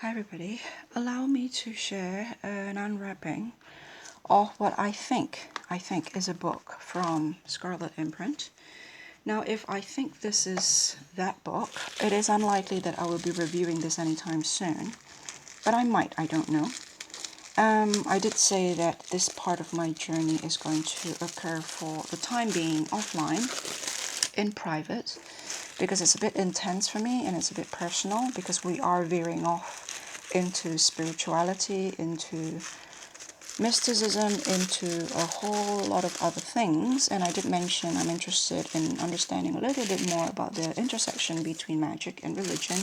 Hi everybody, allow me to share an unwrapping of what I think is a book from Scarlet Imprint. Now if I think this is that book, it is unlikely that I will be reviewing this anytime soon, but I might, I don't know. I did say that this part of my journey is going to occur for the time being offline, in private, because it's a bit intense for me and it's a bit personal, because we are veering off into spirituality, into mysticism, into a whole lot of other things. And I did mention I'm interested in understanding a little bit more about the intersection between magic and religion.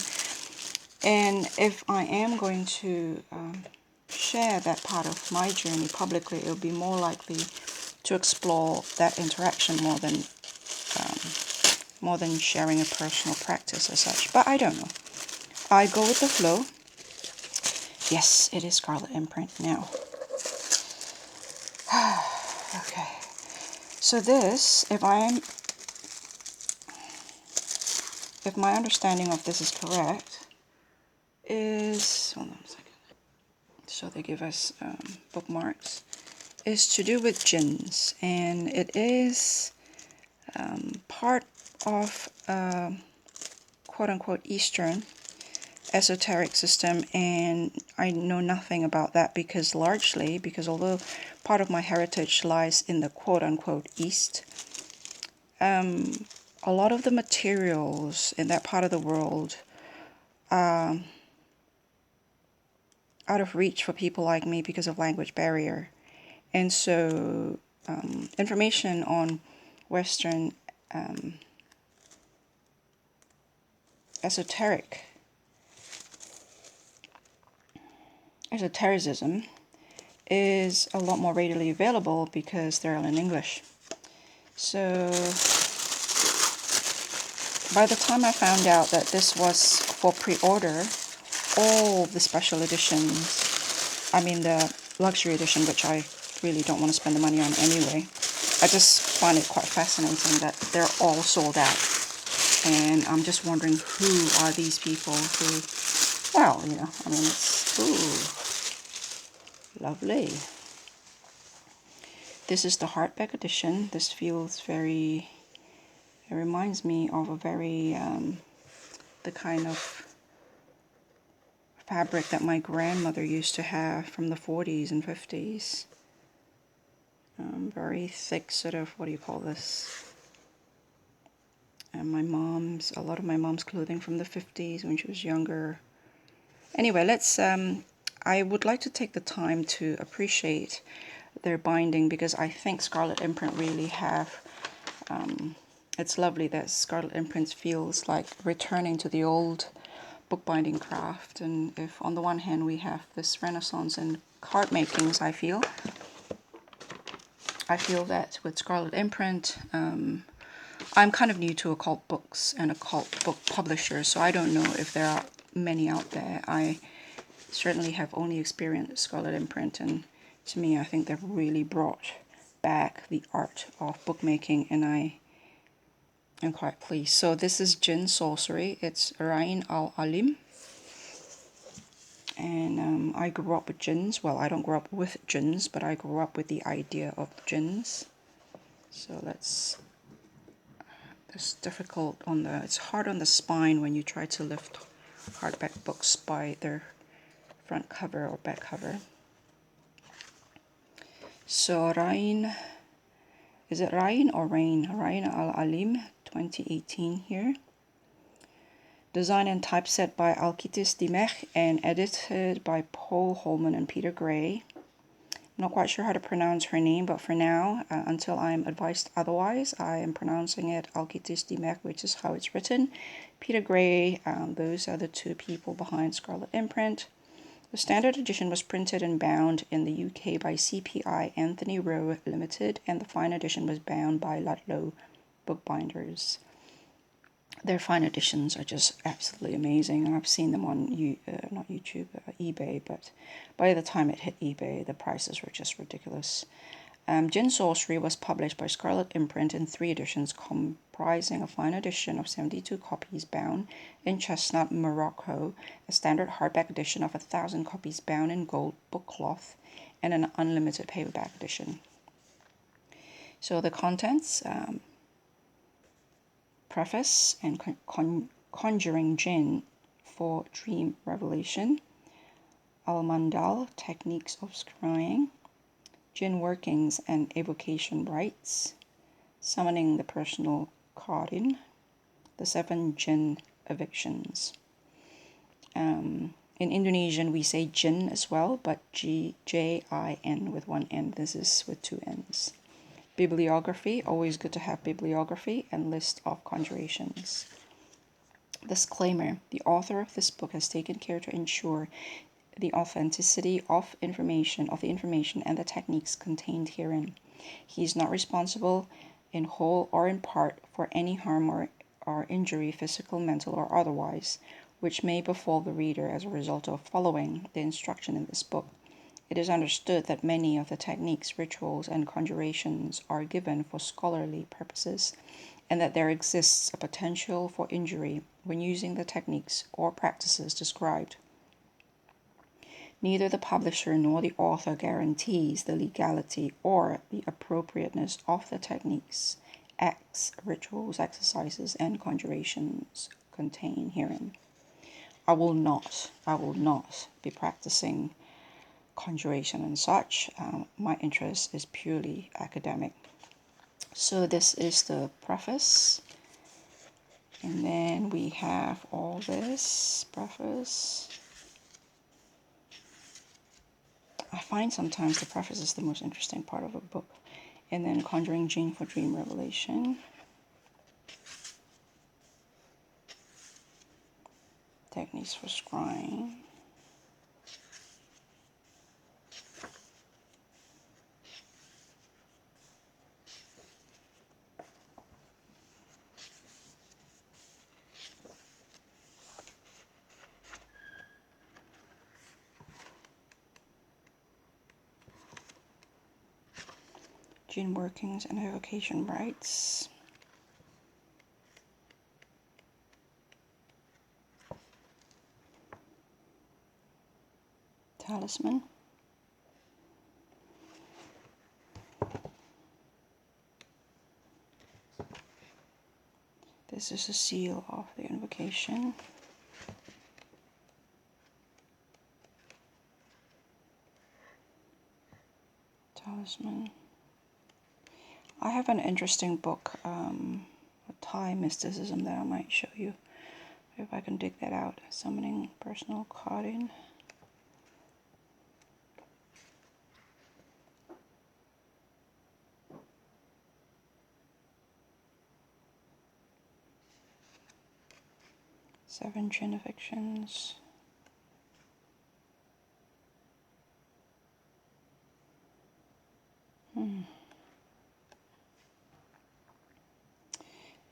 And if I am going to share that part of my journey publicly, it will be more likely to explore that interaction more than sharing a personal practice as such. But I don't know. I go with the flow. Yes, it is Scarlet Imprint now. Okay. So this, if my understanding of this is correct, is, hold on a second. So they give us bookmarks, is to do with jinns, and it is part of quote-unquote Eastern esoteric system, and I know nothing about that because although part of my heritage lies in the quote-unquote East, a lot of the materials in that part of the world are out of reach for people like me because of language barrier. And so information on Western esotericism is a lot more readily available because they're all in English. So by the time I found out that this was for pre-order, all the special editions, I mean the luxury edition, which I really don't want to spend the money on anyway, I just find it quite fascinating that they're all sold out. And I'm just wondering who are these people who, well, you know, I mean, it's, ooh, lovely. This is the hardback edition. This feels very, it reminds me of a very, the kind of fabric that my grandmother used to have from the 40s and 50s. Very thick sort of, what do you call this? And a lot of my mom's clothing from the 50s when she was younger. Anyway, I would like to take the time to appreciate their binding, because I think Scarlet Imprint really have, it's lovely that Scarlet Imprint feels like returning to the old bookbinding craft. And if on the one hand we have this renaissance in card makings, I feel that with Scarlet Imprint, I'm kind of new to occult books and occult book publishers, so I don't know if there are many out there. I certainly have only experienced Scarlet Imprint, and to me I think they've really brought back the art of bookmaking, and I am quite pleased. So this is Jinn Sorcery. It's Al-Alim. And I grew up with jinns. Well, I don't grow up with jinns, but I grew up with the idea of jinns. So it's difficult it's hard on the spine when you try to lift hardback books by their front cover or back cover. So is it Rain or Rain? Rain Al-Alim 2018 here. Designed and typeset by Al-Alim and edited by Paul Holman and Peter Gray. Not quite sure how to pronounce her name, but for now, until I am advised otherwise, I am pronouncing it Al-Alim, which is how it's written. Peter Gray, those are the two people behind Scarlet Imprint. The standard edition was printed and bound in the UK by CPI Anthony Rowe Limited, and the fine edition was bound by Ludlow Bookbinders. Their fine editions are just absolutely amazing, and I've seen them on not YouTube, eBay, but by the time it hit eBay, the prices were just ridiculous. Jinn Sorcery was published by Scarlet Imprint in 3 editions comprising a fine edition of 72 copies bound in chestnut Morocco, a standard hardback edition of 1,000 copies bound in gold book cloth, and an unlimited paperback edition. So the contents, Preface and Conjuring Jinn for Dream Revelation, Al-Mandal, Techniques of Scrying, Jinn Workings and Evocation Rites, Summoning the Personal Cardin, the 7 Jinn Evictions. In Indonesian, we say Jinn as well, but J-I-N with one N. This is with 2 N's. Bibliography, always good to have bibliography, and list of conjurations. Disclaimer, the author of this book has taken care to ensure the authenticity of the information and the techniques contained herein. He is not responsible in whole or in part for any harm or injury, physical, mental, or otherwise, which may befall the reader as a result of following the instruction in this book. It is understood that many of the techniques, rituals, and conjurations are given for scholarly purposes, and that there exists a potential for injury when using the techniques or practices described. Neither the publisher nor the author guarantees the legality or the appropriateness of the techniques, acts, rituals, exercises, and conjurations contained herein. I will not be practicing conjuration and such. My interest is purely academic. So this is the preface, and then we have all this preface. I find sometimes the preface is the most interesting part of a book. And then Conjuring Jinn for Dream Revelation, Techniques for Scrying, Jinn Workings and Evocation Rites, Talisman, this is a seal of the invocation, Talisman. I have an interesting book, Thai mysticism, that I might show you if I can dig that out. Summoning Personal Cardin. Seven Jinn Evictions.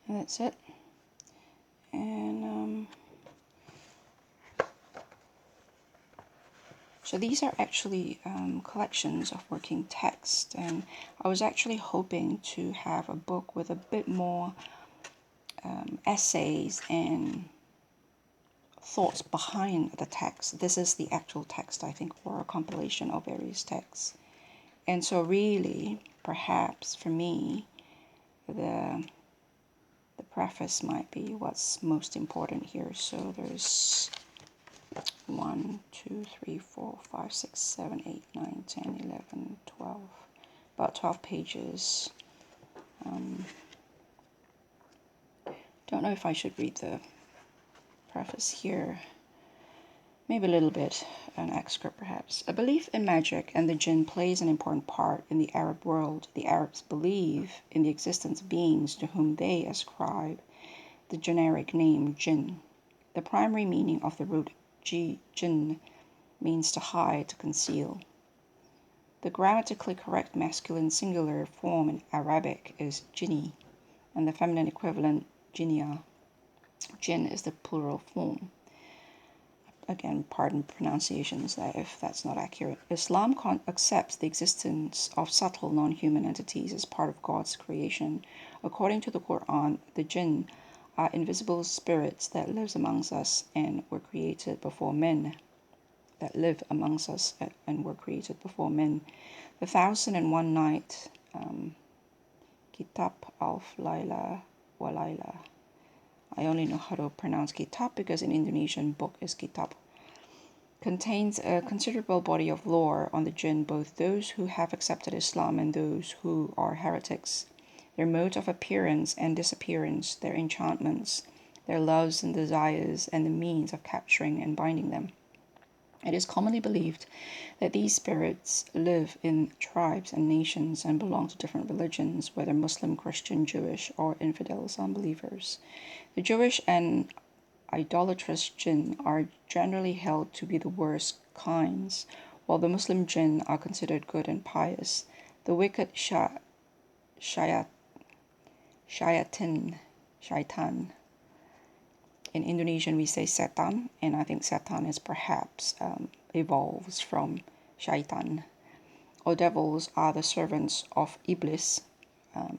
And that's it. And so these are actually collections of working text, and I was actually hoping to have a book with a bit more essays and thoughts behind the text. This is the actual text, I think, or a compilation of various texts. And so really, perhaps for me, the preface might be what's most important here. So there's 1, 2, 3, 4, 5, 6, 7, 8, 9, 10, 11, 12, about 12 pages. Don't know if I should read the preface here. Maybe a little bit, an excerpt perhaps. A belief in magic and the jinn plays an important part in the Arab world. The Arabs believe in the existence of beings to whom they ascribe the generic name jinn. The primary meaning of the root jinn means to hide, to conceal. The grammatically correct masculine singular form in Arabic is jinni, and the feminine equivalent jinnia. Jinn is the plural form. Again, pardon pronunciations if that's not accurate. Islam accepts the existence of subtle non-human entities as part of God's creation, According to the Quran, the Jinn are invisible spirits that lives amongst us and were created before men. The 1001 Night, Kitab al-Laila wa Laila. I only know how to pronounce Kitab because in Indonesian book is Kitab. Contains a considerable body of lore on the Jinn, both those who have accepted Islam and those who are heretics, their mode of appearance and disappearance, their enchantments, their loves and desires, and the means of capturing and binding them. It is commonly believed that these spirits live in tribes and nations and belong to different religions, whether Muslim, Christian, Jewish, or infidels, unbelievers. The Jewish and idolatrous Jinn are generally held to be the worst kinds, while the Muslim Jinn are considered good and pious. The wicked shaitan, in Indonesian we say setan, and I think setan is perhaps evolves from shaitan, or devils are the servants of Iblis,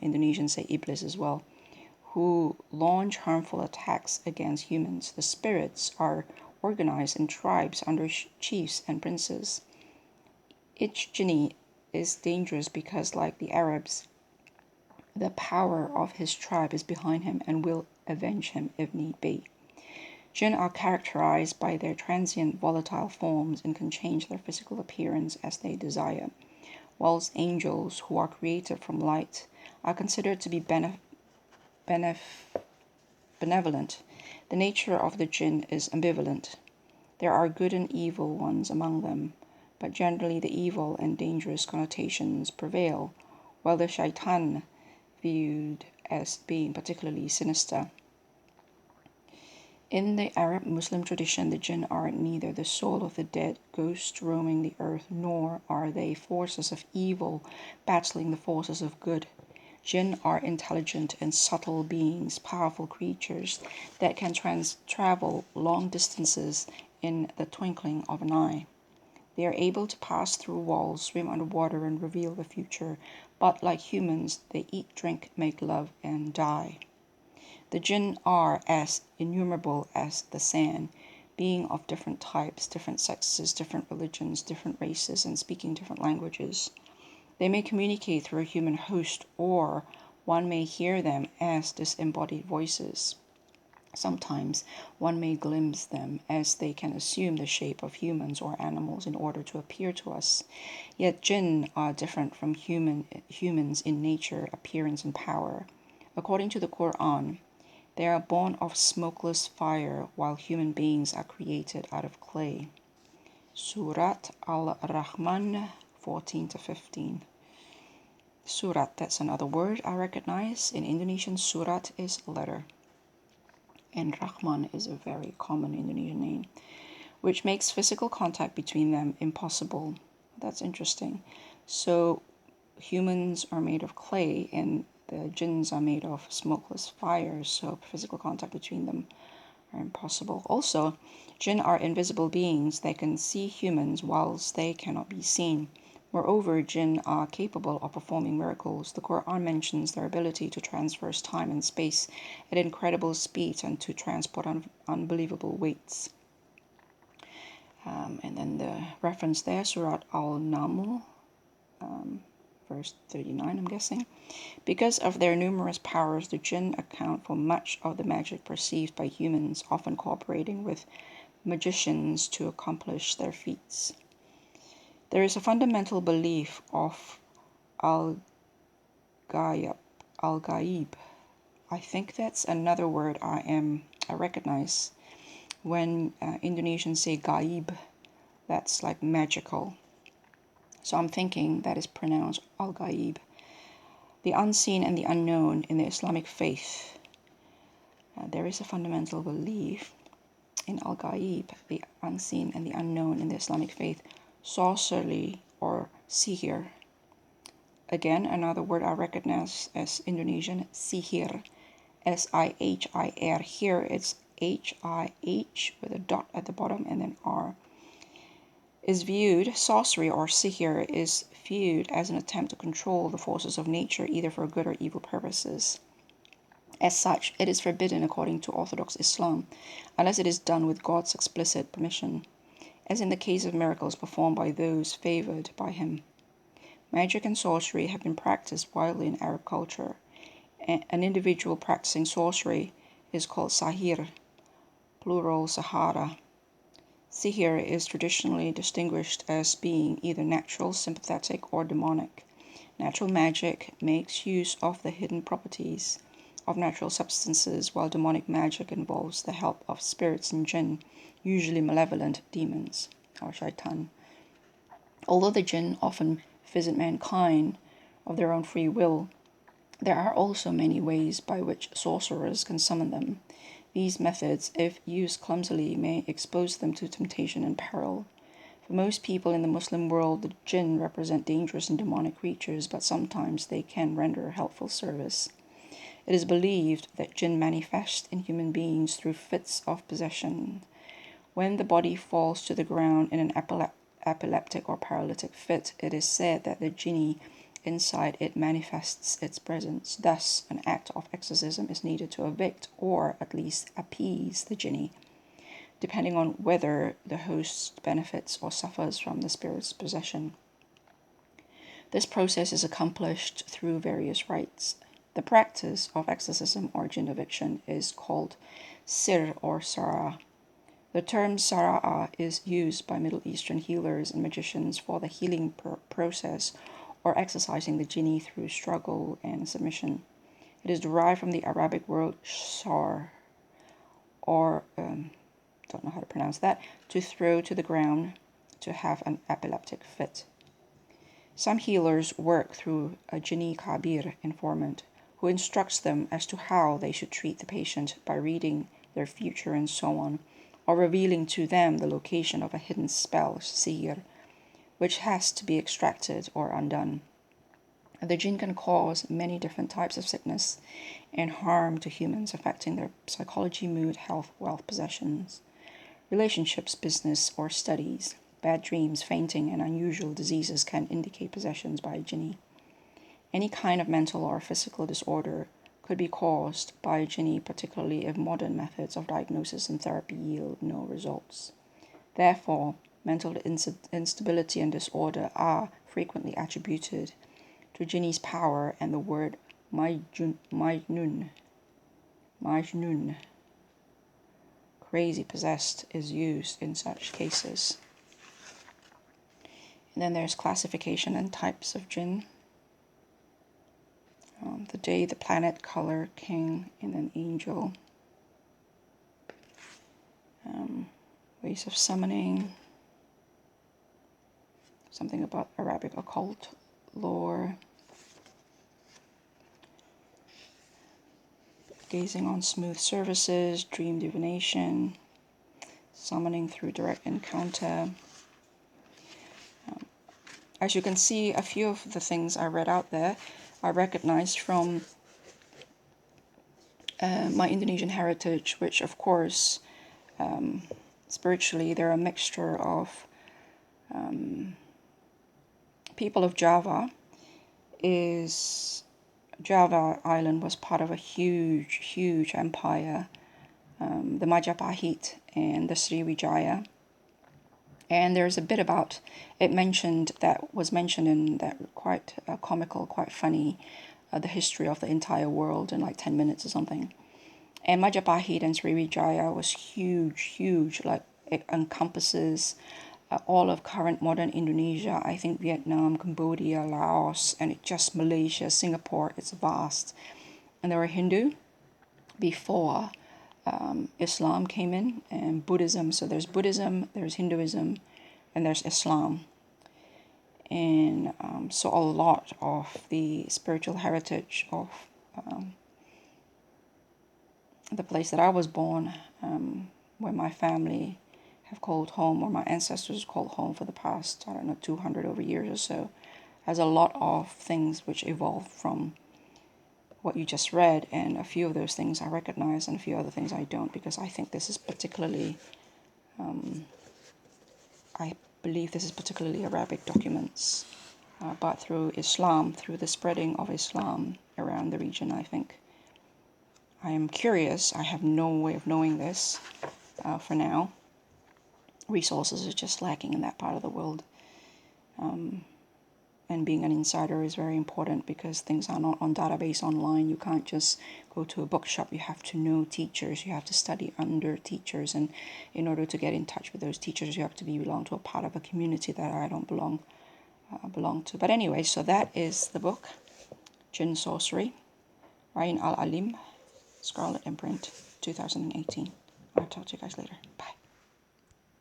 Indonesians say Iblis as well, who launch harmful attacks against humans. The spirits are organized in tribes under chiefs and princes. Each jinni is dangerous because, like the Arabs, the power of his tribe is behind him and will avenge him if need be. Jinn are characterized by their transient volatile forms and can change their physical appearance as they desire, whilst angels, who are created from light, are considered to be benevolent. The nature of the Jinn is ambivalent. There are good and evil ones among them, but generally the evil and dangerous connotations prevail, while the shaitan viewed as being particularly sinister. In the Arab-Muslim tradition, the Jinn are neither the soul of the dead ghost roaming the earth, nor are they forces of evil battling the forces of good. Jinn are intelligent and subtle beings, powerful creatures that can travel long distances in the twinkling of an eye. They are able to pass through walls, swim underwater, and reveal the future, but like humans, they eat, drink, make love, and die. The Jinn are as innumerable as the sand, being of different types, different sexes, different religions, different races, and speaking different languages. They may communicate through a human host, or one may hear them as disembodied voices. Sometimes one may glimpse them as they can assume the shape of humans or animals in order to appear to us. Yet Jinn are different from humans in nature, appearance, and power. According to the Quran, they are born of smokeless fire, while human beings are created out of clay. Surat Al-Rahman 14-15. Surat, that's another word I recognize. In Indonesian, surat is letter. And Rahman is a very common Indonesian name, which makes physical contact between them impossible. That's interesting. So humans are made of clay and the jinns are made of smokeless fire, so physical contact between them are impossible. Also, jinn are invisible beings that can see humans whilst they cannot be seen. Moreover, jinn are capable of performing miracles. The Quran mentions their ability to traverse time and space at incredible speed and to transport unbelievable weights. And then the reference there, Surat Al-Naml, verse 39, I'm guessing. Because of their numerous powers, the jinn account for much of the magic perceived by humans, often cooperating with magicians to accomplish their feats. There is a fundamental belief of Al-Ghaib. I think that's another word I recognize. When Indonesians say Ghaib, that's like magical. So I'm thinking that is pronounced Al-Ghaib. The unseen and the unknown in the Islamic faith. There is a fundamental belief in Al-Ghaib, the unseen and the unknown in the Islamic faith. Sorcery or sihir. Again, another word I recognize as Indonesian, sihir. S-I-H-I-R. Here it's H-I-H with a dot at the bottom and then R. Sorcery or sihir is viewed as an attempt to control the forces of nature, either for good or evil purposes. As such, it is forbidden according to Orthodox Islam, unless it is done with God's explicit permission, as in the case of miracles performed by those favored by him. Magic and sorcery have been practiced widely in Arab culture. An individual practicing sorcery is called sahir, plural sahara. Sihir is traditionally distinguished as being either natural, sympathetic, or demonic. Natural magic makes use of the hidden properties of natural substances, while demonic magic involves the help of spirits and jinn, usually malevolent demons, or shaitan. Although the jinn often visit mankind of their own free will, there are also many ways by which sorcerers can summon them. These methods, if used clumsily, may expose them to temptation and peril. For most people in the Muslim world, the jinn represent dangerous and demonic creatures, but sometimes they can render helpful service. It is believed that jinn manifest in human beings through fits of possession. When the body falls to the ground in an epileptic or paralytic fit, it is said that the jinni inside it manifests its presence. Thus, an act of exorcism is needed to evict or at least appease the jinni, depending on whether the host benefits or suffers from the spirit's possession. This process is accomplished through various rites. The practice of exorcism or jinn eviction is called sir or sara. The term sara'a is used by Middle Eastern healers and magicians for the healing process or exorcising the jinni through struggle and submission. It is derived from the Arabic word shar, or don't know how to pronounce that, to throw to the ground, to have an epileptic fit. Some healers work through a jinni kabir informant, who instructs them as to how they should treat the patient by reading their future and so on, or revealing to them the location of a hidden spell, sihr, which has to be extracted or undone. The jinn can cause many different types of sickness and harm to humans, affecting their psychology, mood, health, wealth, possessions, relationships, business, or studies. Bad dreams, fainting, and unusual diseases can indicate possessions by a jinni. Any kind of mental or physical disorder could be caused by a jinni, particularly if modern methods of diagnosis and therapy yield no results. Therefore, mental instability and disorder are frequently attributed to jinni's power, and the word majnun, crazy, possessed, is used in such cases. And then there's classification and types of jinn. The day, the planet, color, king, and an angel. Ways of summoning. Something about Arabic occult lore. Gazing on smooth surfaces, dream divination, summoning through direct encounter. As you can see, a few of the things I read out there are recognized from my Indonesian heritage, which of course, spiritually, they're a mixture of people of Java. Java Island was part of a huge empire, the Majapahit and the Sriwijaya. And there's a bit about it was mentioned in that quite comical, quite funny, the history of the entire world in like 10 minutes or something. And Majapahit and Sriwijaya was huge, like it encompasses all of current modern Indonesia, I think Vietnam, Cambodia, Laos, and just Malaysia, Singapore. It's vast. And they were Hindu before Islam came in, and Buddhism. So there's Buddhism, there's Hinduism, and there's Islam. And so a lot of the spiritual heritage of the place that I was born, where my family have called home, or my ancestors called home for the past, 200 over years or so, has a lot of things which evolved from what you just read, and a few of those things I recognize and a few other things I don't, because I think this is particularly, I believe this is particularly Arabic documents, but through Islam, through the spreading of Islam around the region, I think I am curious. I have no way of knowing this for now. Resources are just lacking in that part of the world. And being an insider is very important because things are not on database online. You can't just go to a bookshop. You have to know teachers. You have to study under teachers. And in order to get in touch with those teachers, you have to belong to a part of a community that I don't belong to. But anyway, so that is the book, Jinn Sorcery, by Al-Alim, Scarlet Imprint, 2018. I'll talk to you guys later.